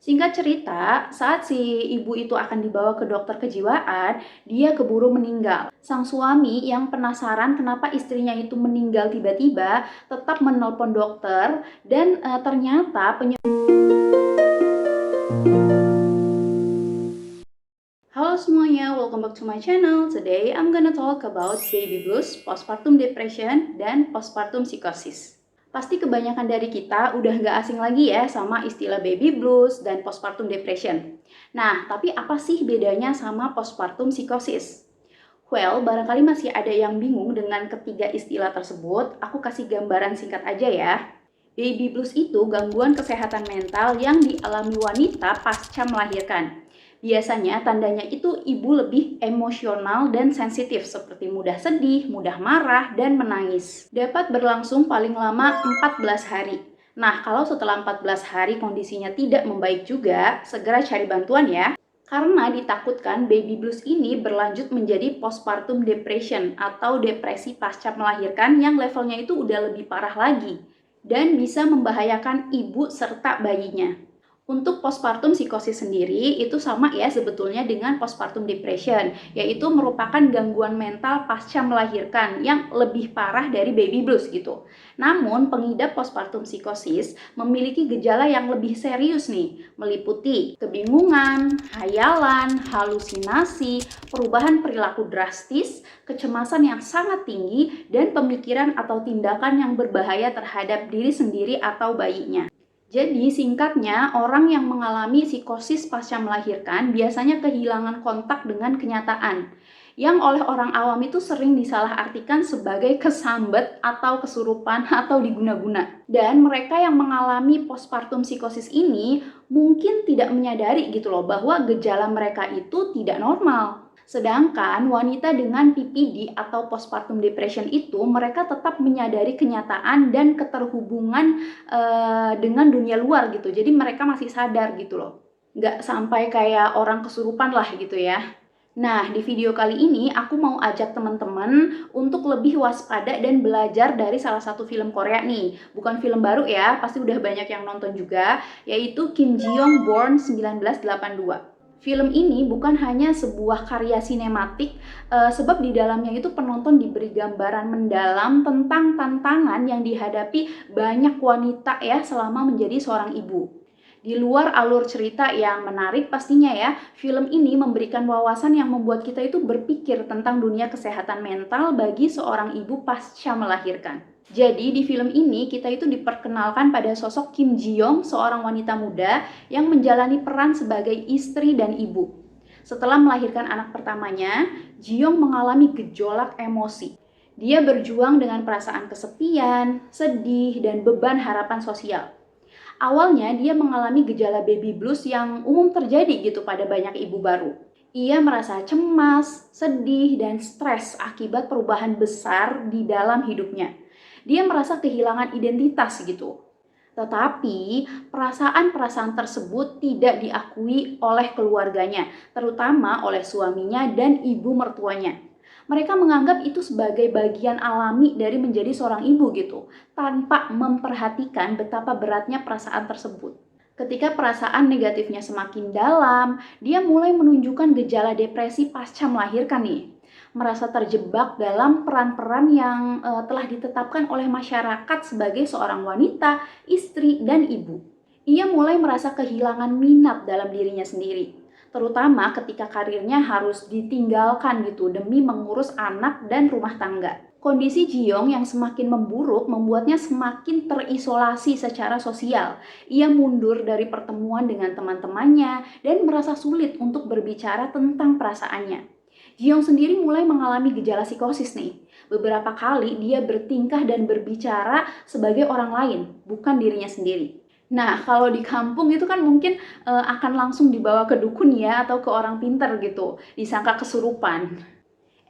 Singkat cerita, saat si ibu itu akan dibawa ke dokter kejiwaan, dia keburu meninggal. Sang suami yang penasaran kenapa istrinya itu meninggal tiba-tiba, tetap menelpon dokter dan ternyata Halo semuanya, welcome back to my channel. Today I'm gonna talk about baby blues, postpartum depression, dan postpartum psychosis. Pasti kebanyakan dari kita udah nggak asing lagi ya sama istilah baby blues dan postpartum depression. Nah, tapi apa sih bedanya sama postpartum psychosis? Well, barangkali masih ada yang bingung dengan ketiga istilah tersebut. Aku kasih gambaran singkat aja ya. Baby blues itu gangguan kesehatan mental yang dialami wanita pasca melahirkan. Biasanya tandanya itu ibu lebih emosional dan sensitif seperti mudah sedih, mudah marah, dan menangis. Dapat berlangsung paling lama 14 hari. Nah, kalau setelah 14 hari kondisinya tidak membaik juga, segera cari bantuan ya. Karena ditakutkan baby blues ini berlanjut menjadi postpartum depression atau depresi pasca melahirkan yang levelnya itu udah lebih parah lagi dan bisa membahayakan ibu serta bayinya. Untuk postpartum psikosis sendiri itu sama ya sebetulnya dengan postpartum depression, yaitu merupakan gangguan mental pasca melahirkan yang lebih parah dari baby blues gitu. Namun pengidap postpartum psikosis memiliki gejala yang lebih serius nih, meliputi kebingungan, hayalan, halusinasi, perubahan perilaku drastis, kecemasan yang sangat tinggi, dan pemikiran atau tindakan yang berbahaya terhadap diri sendiri atau bayinya. Jadi singkatnya, orang yang mengalami psikosis pasca melahirkan biasanya kehilangan kontak dengan kenyataan, yang oleh orang awam itu sering disalahartikan sebagai kesambet atau kesurupan atau diguna-guna. Dan mereka yang mengalami postpartum psikosis ini mungkin tidak menyadari gitu loh bahwa gejala mereka itu tidak normal. Sedangkan wanita dengan PPD atau postpartum depression itu mereka tetap menyadari kenyataan dan keterhubungan dengan dunia luar gitu. Jadi mereka masih sadar gitu loh. Nggak sampai kayak orang kesurupan lah gitu ya. Nah, di video kali ini aku mau ajak teman-teman untuk lebih waspada dan belajar dari salah satu film Korea nih. Bukan film baru ya, pasti udah banyak yang nonton juga, yaitu Kim Ji Young Born 1982. Film ini bukan hanya sebuah karya sinematik, sebab di dalamnya itu penonton diberi gambaran mendalam tentang tantangan yang dihadapi banyak wanita ya selama menjadi seorang ibu. Di luar alur cerita yang menarik pastinya ya, film ini memberikan wawasan yang membuat kita itu berpikir tentang dunia kesehatan mental bagi seorang ibu pasca melahirkan. Jadi di film ini kita itu diperkenalkan pada sosok Kim Ji Young, seorang wanita muda yang menjalani peran sebagai istri dan ibu. Setelah melahirkan anak pertamanya, Ji Young mengalami gejolak emosi. Dia berjuang dengan perasaan kesepian, sedih, dan beban harapan sosial. Awalnya dia mengalami gejala baby blues yang umum terjadi gitu pada banyak ibu baru. Ia merasa cemas, sedih, dan stres akibat perubahan besar di dalam hidupnya. Dia merasa kehilangan identitas gitu. Tetapi perasaan-perasaan tersebut tidak diakui oleh keluarganya, terutama oleh suaminya dan ibu mertuanya. Mereka menganggap itu sebagai bagian alami dari menjadi seorang ibu gitu, tanpa memperhatikan betapa beratnya perasaan tersebut. Ketika perasaan negatifnya semakin dalam, dia mulai menunjukkan gejala depresi pasca melahirkan nih. Merasa terjebak dalam peran-peran yang telah ditetapkan oleh masyarakat sebagai seorang wanita, istri, dan ibu. Ia mulai merasa kehilangan minat dalam dirinya sendiri, terutama ketika karirnya harus ditinggalkan gitu demi mengurus anak dan rumah tangga. Kondisi Ji-young yang semakin memburuk membuatnya semakin terisolasi secara sosial. Ia mundur dari pertemuan dengan teman-temannya dan merasa sulit untuk berbicara tentang perasaannya. Ji-young sendiri mulai mengalami gejala psikosis nih. Beberapa kali dia bertingkah dan berbicara sebagai orang lain, bukan dirinya sendiri. Nah, kalau di kampung itu kan mungkin akan langsung dibawa ke dukun ya atau ke orang pintar gitu, disangka kesurupan.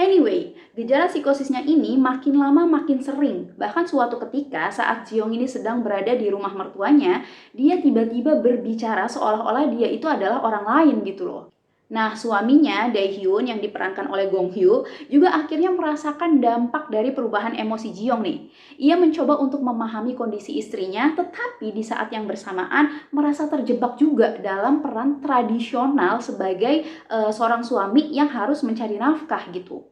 Anyway, gejala psikosisnya ini makin lama makin sering. Bahkan suatu ketika saat Ji-young ini sedang berada di rumah mertuanya, dia tiba-tiba berbicara seolah-olah dia itu adalah orang lain gitu loh. Nah, suaminya, Dae-hyun, yang diperankan oleh Gong Hyo, juga akhirnya merasakan dampak dari perubahan emosi Ji-young nih. Ia mencoba untuk memahami kondisi istrinya, tetapi di saat yang bersamaan merasa terjebak juga dalam peran tradisional sebagai seorang suami yang harus mencari nafkah gitu.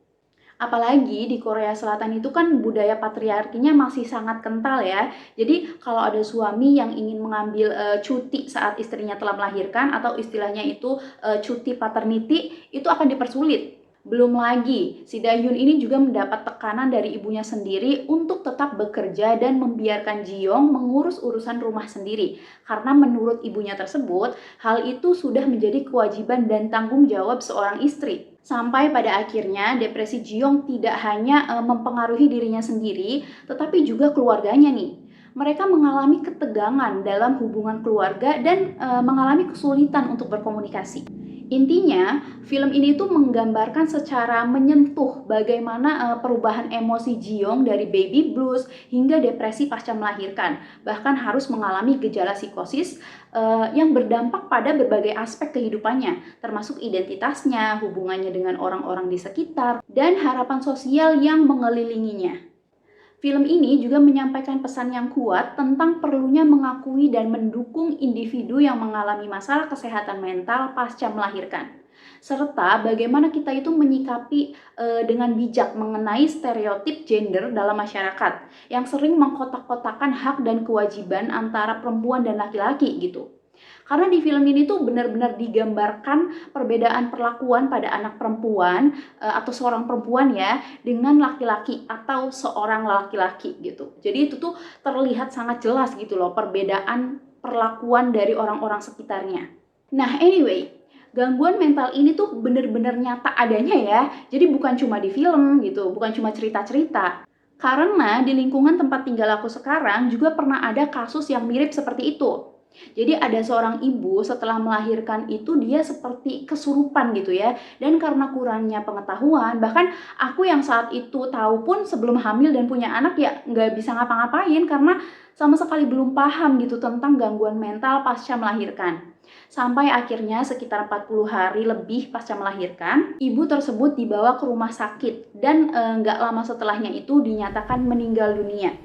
Apalagi di Korea Selatan itu kan budaya patriarkinya masih sangat kental ya. Jadi kalau ada suami yang ingin mengambil cuti saat istrinya telah melahirkan atau istilahnya itu cuti paternity itu akan dipersulit. Belum lagi, si Dahyun ini juga mendapat tekanan dari ibunya sendiri untuk tetap bekerja dan membiarkan Ji-young mengurus urusan rumah sendiri. Karena menurut ibunya tersebut, hal itu sudah menjadi kewajiban dan tanggung jawab seorang istri. Sampai pada akhirnya depresi Ji-young tidak hanya mempengaruhi dirinya sendiri, tetapi juga keluarganya nih. Mereka mengalami ketegangan dalam hubungan keluarga dan mengalami kesulitan untuk berkomunikasi. Intinya, film ini tuh menggambarkan secara menyentuh bagaimana perubahan emosi Ji-young dari baby blues hingga depresi pasca melahirkan. Bahkan harus mengalami gejala psikosis yang berdampak pada berbagai aspek kehidupannya, termasuk identitasnya, hubungannya dengan orang-orang di sekitar, dan harapan sosial yang mengelilinginya. Film ini juga menyampaikan pesan yang kuat tentang perlunya mengakui dan mendukung individu yang mengalami masalah kesehatan mental pasca melahirkan. Serta bagaimana kita itu menyikapi dengan bijak mengenai stereotip gender dalam masyarakat yang sering mengkotak-kotakan hak dan kewajiban antara perempuan dan laki-laki gitu. Karena di film ini tuh benar-benar digambarkan perbedaan perlakuan pada anak perempuan atau seorang perempuan ya dengan laki-laki atau seorang laki-laki gitu. Jadi itu tuh terlihat sangat jelas gitu loh perbedaan perlakuan dari orang-orang sekitarnya. Nah, anyway, gangguan mental ini tuh bener-bener nyata adanya ya. Jadi bukan cuma di film gitu, bukan cuma cerita-cerita. Karena di lingkungan tempat tinggal aku sekarang juga pernah ada kasus yang mirip seperti itu. Jadi ada seorang ibu setelah melahirkan itu dia seperti kesurupan gitu ya. Dan karena kurangnya pengetahuan, bahkan aku yang saat itu tahu pun sebelum hamil dan punya anak ya nggak bisa ngapa-ngapain karena sama sekali belum paham gitu tentang gangguan mental pasca melahirkan. Sampai akhirnya sekitar 40 hari lebih pasca melahirkan, ibu tersebut dibawa ke rumah sakit dan nggak lama setelahnya itu dinyatakan meninggal dunia.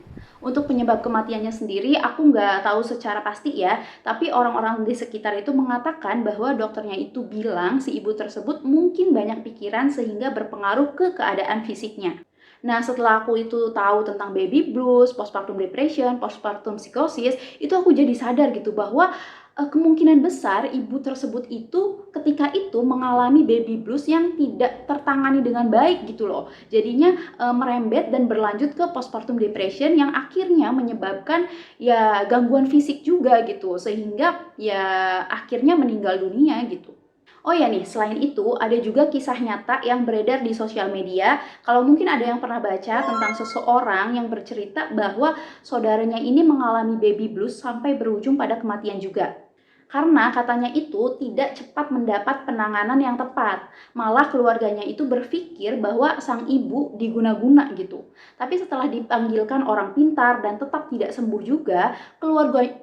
Untuk penyebab kematiannya sendiri, aku nggak tahu secara pasti ya, tapi orang-orang di sekitar itu mengatakan bahwa dokternya itu bilang si ibu tersebut mungkin banyak pikiran sehingga berpengaruh ke keadaan fisiknya. Nah, setelah aku itu tahu tentang baby blues, postpartum depression, postpartum psikosis, itu aku jadi sadar gitu bahwa kemungkinan besar ibu tersebut itu ketika itu mengalami baby blues yang tidak tertangani dengan baik gitu loh. Jadinya merembet dan berlanjut ke postpartum depression yang akhirnya menyebabkan ya gangguan fisik juga gitu. Sehingga ya akhirnya meninggal dunia gitu. Oh ya nih, selain itu ada juga kisah nyata yang beredar di sosial media. Kalau mungkin ada yang pernah baca tentang seseorang yang bercerita bahwa saudaranya ini mengalami baby blues sampai berujung pada kematian juga. Karena katanya itu tidak cepat mendapat penanganan yang tepat. Malah keluarganya itu berpikir bahwa sang ibu diguna-guna gitu. Tapi setelah dipanggilkan orang pintar dan tetap tidak sembuh juga,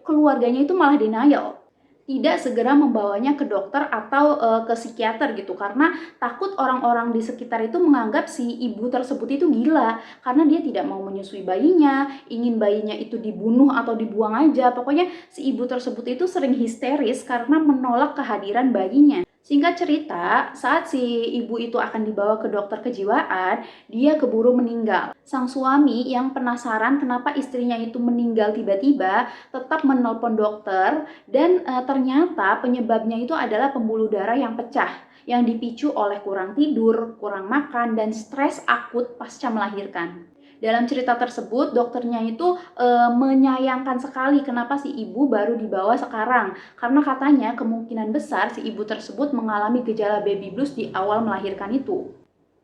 keluarganya itu malah denial, tidak segera membawanya ke dokter atau ke psikiater gitu karena takut orang-orang di sekitar itu menganggap si ibu tersebut itu gila karena dia tidak mau menyusui bayinya, ingin bayinya itu dibunuh atau dibuang aja. Pokoknya si ibu tersebut itu sering histeris karena menolak kehadiran bayinya. Singkat cerita, saat si ibu itu akan dibawa ke dokter kejiwaan, dia keburu meninggal. Sang suami yang penasaran kenapa istrinya itu meninggal tiba-tiba, tetap menelpon dokter dan ternyata penyebabnya itu adalah pembuluh darah yang pecah yang dipicu oleh kurang tidur, kurang makan, dan stres akut pasca melahirkan. Dalam cerita tersebut, dokternya itu menyayangkan sekali kenapa si ibu baru dibawa sekarang. Karena katanya kemungkinan besar si ibu tersebut mengalami gejala baby blues di awal melahirkan itu.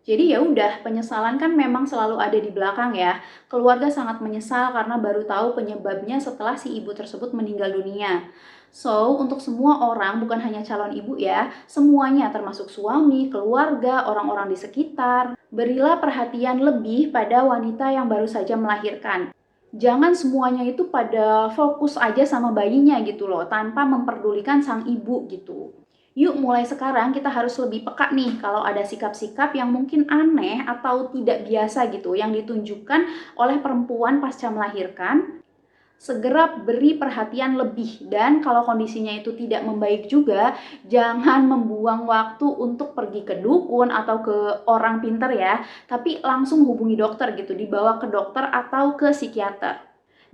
Jadi ya udah, penyesalan kan memang selalu ada di belakang ya. Keluarga sangat menyesal karena baru tahu penyebabnya setelah si ibu tersebut meninggal dunia. So, untuk semua orang, bukan hanya calon ibu ya, semuanya termasuk suami, keluarga, orang-orang di sekitar, berilah perhatian lebih pada wanita yang baru saja melahirkan. Jangan semuanya itu pada fokus aja sama bayinya gitu loh, tanpa memperdulikan sang ibu gitu. Yuk mulai sekarang kita harus lebih peka nih kalau ada sikap-sikap yang mungkin aneh atau tidak biasa gitu yang ditunjukkan oleh perempuan pasca melahirkan. Segera beri perhatian lebih, dan kalau kondisinya itu tidak membaik juga, jangan membuang waktu untuk pergi ke dukun atau ke orang pinter ya, tapi langsung hubungi dokter gitu, dibawa ke dokter atau ke psikiater.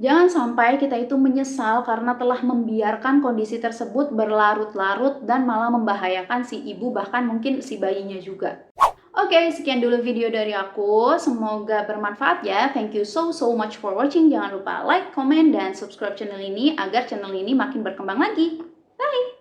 Jangan sampai kita itu menyesal karena telah membiarkan kondisi tersebut berlarut-larut dan malah membahayakan si ibu, bahkan mungkin si bayinya juga. Oke, sekian dulu video dari aku. Semoga bermanfaat ya. Thank you so much for watching. Jangan lupa like, comment, dan subscribe channel ini agar channel ini makin berkembang lagi. Bye!